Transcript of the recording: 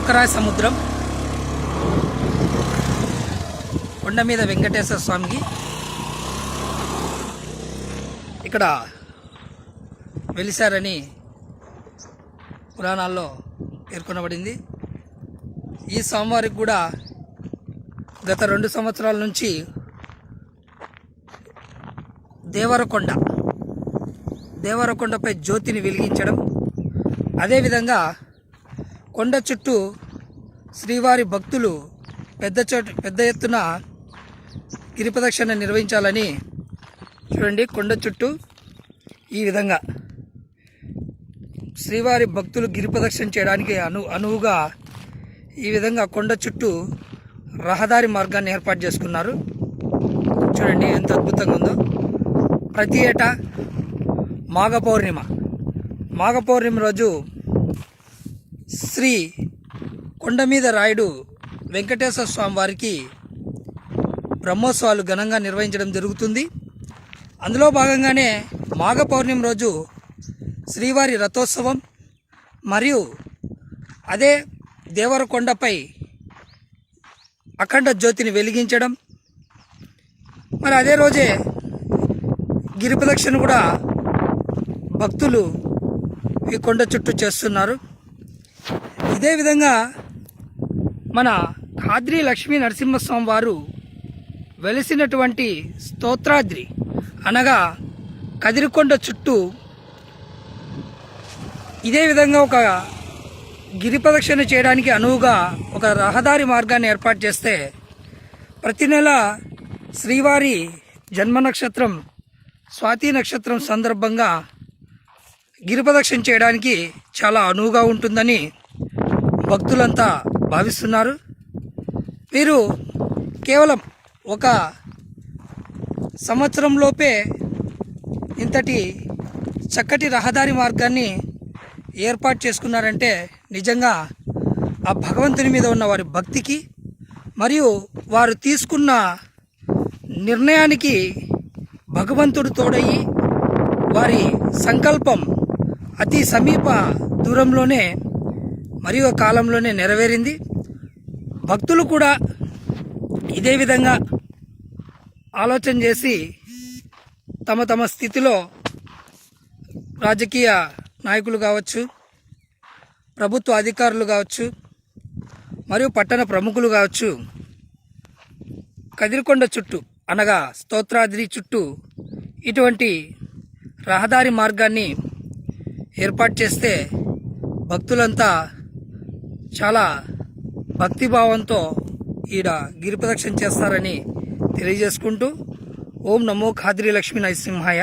బుక్కరాయ సముద్రం కొండ మీద వెంకటేశ్వర స్వామికి ఇక్కడ వెలిశారని పురాణాల్లో పేర్కొనబడింది. ఈ స్వామివారికి కూడా గత 2 సంవత్సరాల నుంచి దేవరకొండపై జ్యోతిని వెలిగించడం, అదేవిధంగా కొండ చుట్టూ శ్రీవారి భక్తులు పెద్ద ఎత్తున గిరిప్రదక్షిణ నిర్వహించాలని చూడండి. కొండ చుట్టూ ఈ విధంగా శ్రీవారి భక్తులు గిరిప్రదక్షిణ చేయడానికి అనువుగా ఈ విధంగా కొండ చుట్టూ రహదారి మార్గాన్ని ఏర్పాటు చేసుకున్నారు. చూడండి ఎంత అద్భుతంగా ఉందో. ప్రతి ఏటా మాఘ పౌర్ణమి రోజు శ్రీ కొండ మీద రాయుడు వెంకటేశ్వర స్వామి వారికి బ్రహ్మోత్సవాలు ఘనంగా నిర్వహించడం జరుగుతుంది. అందులో భాగంగానే మాఘ పౌర్ణమి రోజు శ్రీవారి రథోత్సవం మరియు అదే దేవరకొండపై అఖండ జ్యోతిని వెలిగించడం, మరి అదే రోజే గిరి ప్రదక్షిణ కూడా భక్తులు ఈ కొండ చుట్టూ చేస్తున్నారు. ఇదే విధంగా మన ఖాద్రి లక్ష్మీ నరసింహస్వామి వారు వెలిసినటువంటి స్తోత్రాద్రి అనగా కదిరికొండ చుట్టూ ఇదే విధంగా ఒక గిరి ప్రదక్షిణ చేయడానికి అనువుగా ఒక రహదారి మార్గాన్ని ఏర్పాటు చేస్తే ప్రతి నెల శ్రీవారి జన్మ నక్షత్రం స్వాతి నక్షత్రం సందర్భంగా గిరి ప్రదక్షిణ చేయడానికి చాలా అనువుగా ఉంటుందని భక్తులంతా భావిస్తున్నారు. వీరు కేవలం ఒక సంవత్సరంలోపే ఇంతటి చక్కటి రహదారి మార్గాన్ని ఏర్పాటు చేసుకున్నారంటే నిజంగా ఆ భగవంతుని మీద ఉన్న వారి భక్తికి మరియు వారు తీసుకున్న నిర్ణయానికి భగవంతుడు తోడయి వారి సంకల్పం అతి సమీప దూరంలోనే మరియు కాలంలోనే నెరవేరింది. భక్తులు కూడా ఇదే విధంగా ఆలోచన చేసి తమ స్థితిలో రాజకీయ నాయకులు కావచ్చు, ప్రభుత్వ అధికారులు కావచ్చు, మరియు పట్టణ ప్రముఖులు కావచ్చు, కదిరికొండ చుట్టూ అనగా స్తోత్రాద్రి చుట్టూ ఇటువంటి రహదారి మార్గాన్ని ఏర్పాటు చేస్తే భక్తులంతా చాలా భక్తిభావంతో ఈడ గిరి ప్రదక్షిణ చేస్తారని తెలియజేసుకుంటూ ఓం నమో ఖాద్రి లక్ష్మీ నరసింహాయ.